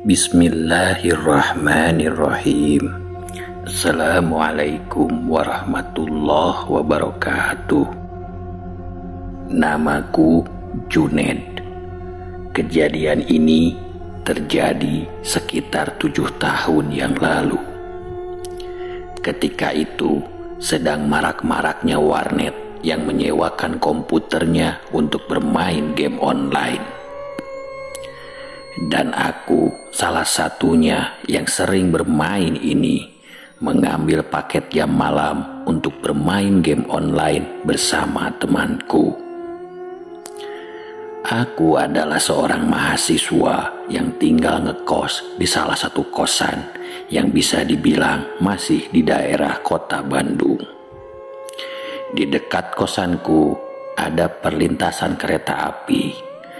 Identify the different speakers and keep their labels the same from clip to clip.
Speaker 1: Bismillahirrahmanirrahim. Assalamualaikum warahmatullahi wabarakatuh. Namaku Junaid. Kejadian ini terjadi sekitar 7 tahun yang lalu. Ketika itu sedang marak-maraknya warnet yang menyewakan komputernya untuk bermain game online. Dan aku salah satunya yang sering bermain ini, mengambil paket jam malam untuk bermain game online bersama temanku. Aku adalah seorang mahasiswa yang tinggal ngekos di salah satu kosan yang bisa dibilang masih di daerah kota Bandung. Di dekat kosanku ada perlintasan kereta api,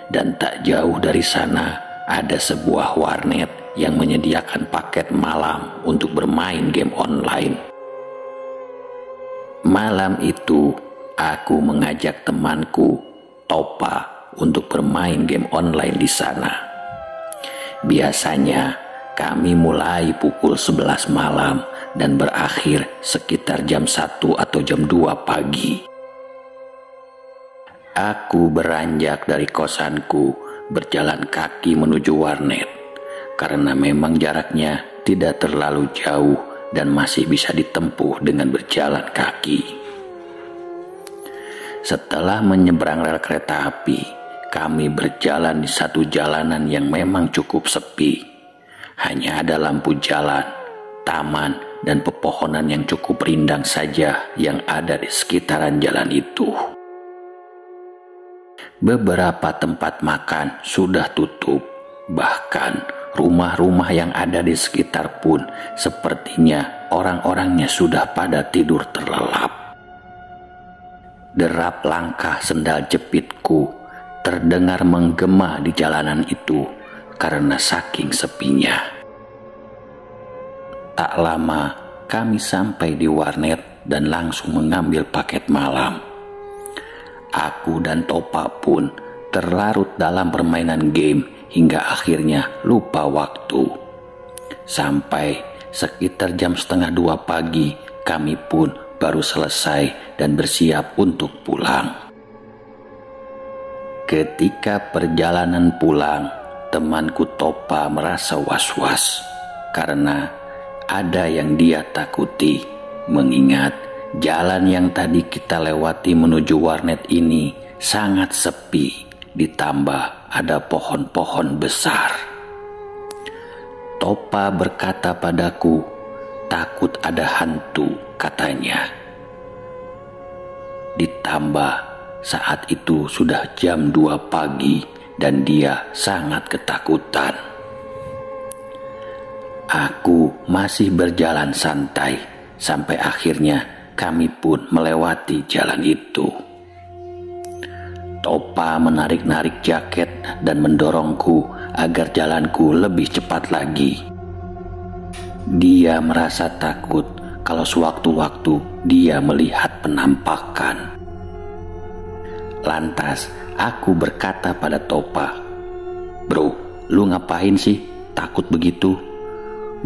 Speaker 1: dan tak jauh dari sana ada sebuah warnet yang menyediakan paket malam untuk bermain game online. Malam itu aku mengajak temanku Topa untuk bermain game online di sana. Biasanya kami mulai pukul 11 malam dan berakhir sekitar jam 1 atau jam 2 pagi. Aku beranjak dari kosanku berjalan kaki menuju warnet karena memang jaraknya tidak terlalu jauh dan masih bisa ditempuh dengan berjalan kaki. Setelah menyeberang rel kereta api, kami berjalan di satu jalanan yang memang cukup sepi. Hanya ada lampu jalan, taman, dan pepohonan yang cukup rindang saja yang ada di sekitaran jalan itu. Beberapa tempat makan sudah tutup, bahkan rumah-rumah yang ada di sekitar pun sepertinya orang-orangnya sudah pada tidur terlelap. Derap langkah sendal jepitku terdengar menggema di jalanan itu karena saking sepinya. Tak lama kami sampai di warnet dan langsung mengambil paket malam. Aku dan Topa pun terlarut dalam permainan game hingga akhirnya lupa waktu. Sampai sekitar jam 1:30 pagi kami pun baru selesai dan bersiap untuk pulang. Ketika perjalanan pulang, temanku Topa merasa was-was karena ada yang dia takuti, mengingat jalan yang tadi kita lewati menuju warnet ini sangat sepi, ditambah ada pohon-pohon besar. Topa berkata padaku, takut ada hantu katanya. Ditambah saat itu sudah jam 2 pagi dan dia sangat ketakutan. Aku masih berjalan santai sampai akhirnya kami pun melewati jalan itu. Topa menarik-narik jaket dan mendorongku agar jalanku lebih cepat lagi. Dia merasa takut kalau sewaktu-waktu dia melihat penampakan. Lantas aku berkata pada Topa, "Bro, lu ngapain sih takut begitu?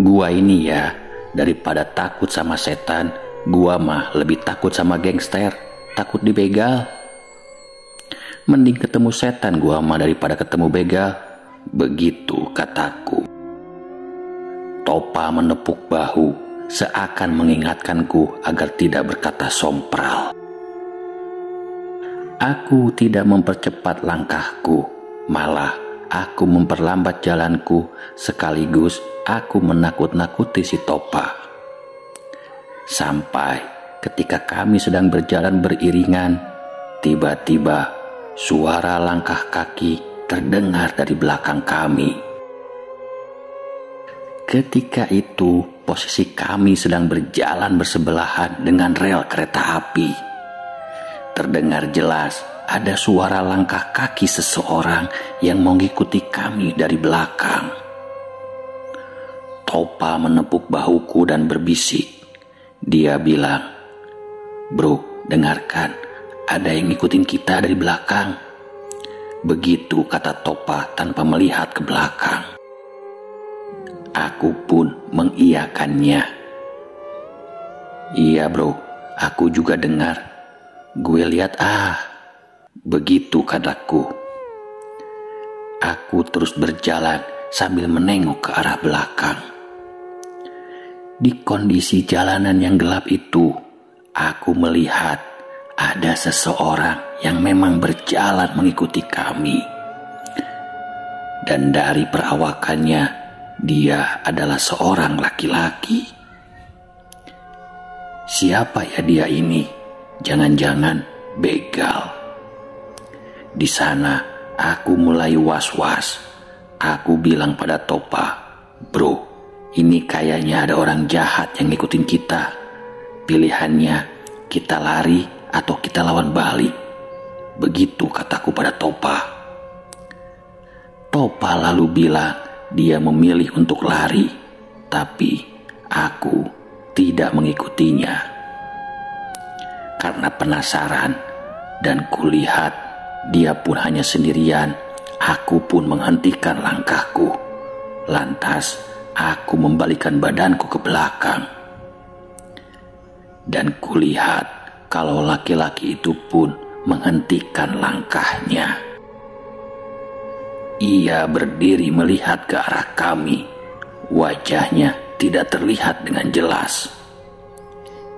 Speaker 1: Gua ini ya, daripada takut sama setan, gua mah lebih takut sama gangster, takut dibegal. Mending ketemu setan gua mah daripada ketemu begal." Begitu kataku. Topa menepuk bahu seakan mengingatkanku agar tidak berkata sompral. Aku tidak mempercepat langkahku, malah aku memperlambat jalanku sekaligus aku menakut-nakuti si Topa. Sampai ketika kami sedang berjalan beriringan, tiba-tiba suara langkah kaki terdengar dari belakang kami. Ketika itu posisi kami sedang berjalan bersebelahan dengan rel kereta api. Terdengar jelas ada suara langkah kaki seseorang yang mengikuti kami dari belakang. Topa menepuk bahuku dan berbisik. Dia bilang, "Bro, dengarkan, ada yang ngikutin kita dari belakang." Begitu kata Topa tanpa melihat ke belakang. Aku pun mengiyakannya. Iya bro, aku juga dengar. Gue lihat begitu kataku. Aku terus berjalan sambil menengok ke arah belakang. Di kondisi jalanan yang gelap itu, aku melihat ada seseorang yang memang berjalan mengikuti kami. Dan dari perawakannya, dia adalah seorang laki-laki. Siapa ya dia ini? Jangan-jangan begal. Di sana aku mulai was-was. Aku bilang pada Topa, "Bro, ini kayaknya ada orang jahat yang ngikutin kita. Pilihannya kita lari atau kita lawan balik." Begitu kataku pada Topa. Topa lalu bilang dia memilih untuk lari, tapi aku tidak mengikutinya. Karena penasaran dan kulihat dia pun hanya sendirian, aku pun menghentikan langkahku. Lantas aku membalikkan badanku ke belakang. Dan kulihat kalau laki-laki itu pun menghentikan langkahnya. Ia berdiri melihat ke arah kami. Wajahnya tidak terlihat dengan jelas.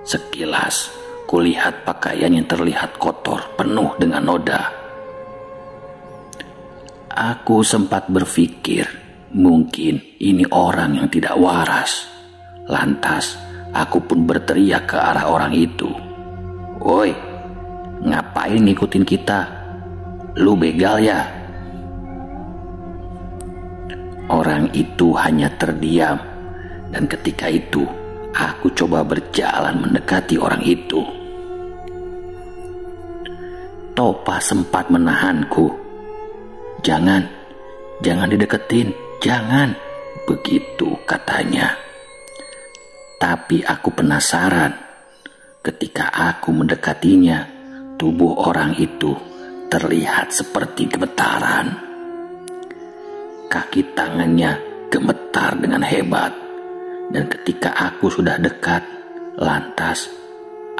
Speaker 1: Sekilas kulihat pakaian yang terlihat kotor, penuh dengan noda. Aku sempat berpikir, mungkin ini orang yang tidak waras. Lantas aku pun berteriak ke arah orang itu. "Woi, ngapain ngikutin kita? Lu begal ya?" Orang itu hanya terdiam, dan ketika itu aku coba berjalan mendekati orang itu. Topa sempat menahanku. Jangan dideketin, jangan," begitu katanya. Tapi aku penasaran. Ketika aku mendekatinya, tubuh orang itu terlihat seperti gemetaran. Kaki tangannya gemetar dengan hebat. Dan ketika aku sudah dekat, lantas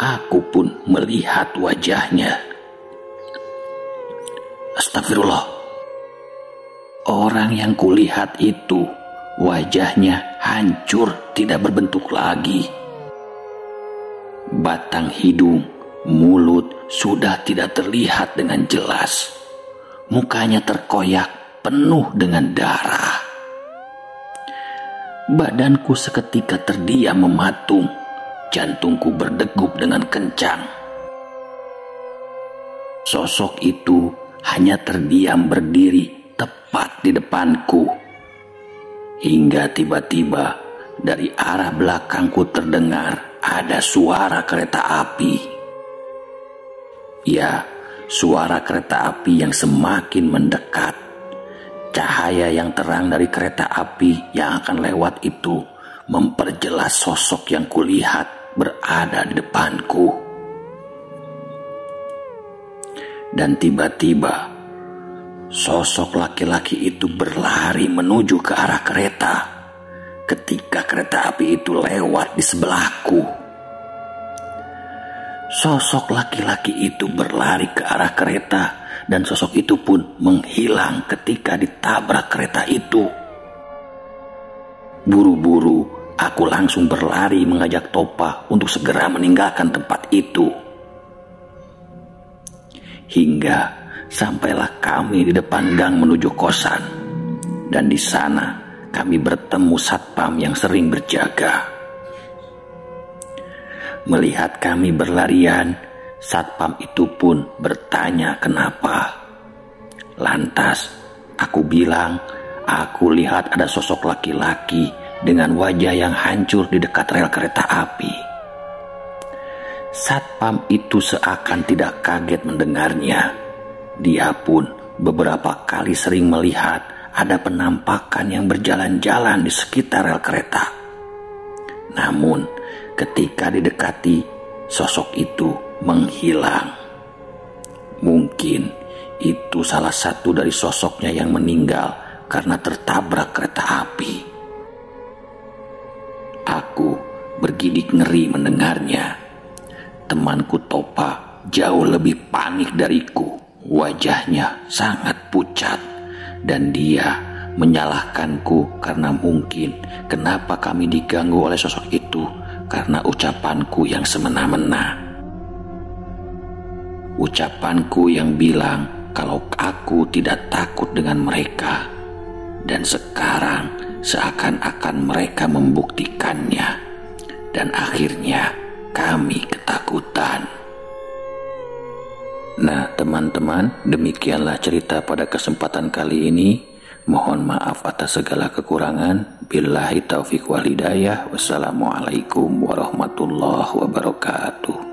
Speaker 1: aku pun melihat wajahnya. Astagfirullah. Orang yang kulihat itu wajahnya hancur, tidak berbentuk lagi. Batang hidung, mulut sudah tidak terlihat dengan jelas. Mukanya terkoyak, penuh dengan darah. Badanku seketika terdiam mematung. Jantungku berdegup dengan kencang. Sosok itu hanya terdiam berdiri tepat di depanku. Hingga tiba-tiba dari arah belakangku terdengar ada suara kereta api. Ya, suara kereta api yang semakin mendekat. Cahaya yang terang dari kereta api yang akan lewat itu memperjelas sosok yang kulihat berada di depanku. Dan tiba-tiba sosok laki-laki itu berlari menuju ke arah kereta ketika kereta api itu lewat di sebelahku. Sosok laki-laki itu berlari ke arah kereta dan sosok itu pun menghilang ketika ditabrak kereta itu. Buru-buru aku langsung berlari mengajak Topa untuk segera meninggalkan tempat itu. Hingga sampailah kami di depan gang menuju kosan. Dan di sana kami bertemu satpam yang sering berjaga. Melihat kami berlarian, satpam itu pun bertanya kenapa. Lantas aku bilang, aku lihat ada sosok laki-laki dengan wajah yang hancur di dekat rel kereta api. Satpam itu seakan tidak kaget mendengarnya. Dia pun beberapa kali sering melihat ada penampakan yang berjalan-jalan di sekitar rel kereta. Namun ketika didekati, sosok itu menghilang. Mungkin itu salah satu dari sosoknya yang meninggal karena tertabrak kereta api. bergidik ngeri mendengarnya. Temanku Topa jauh lebih panik dariku. Wajahnya sangat pucat dan dia menyalahkanku karena mungkin kenapa kami diganggu oleh sosok itu karena ucapanku yang semena-mena. Ucapanku yang bilang kalau aku tidak takut dengan mereka, dan sekarang seakan-akan mereka membuktikannya, dan akhirnya kami ketakutan. Nah teman-teman, demikianlah cerita pada kesempatan kali ini. Mohon maaf atas segala kekurangan. Billahi taufiq wal hidayah. Wassalamualaikum warahmatullahi wabarakatuh.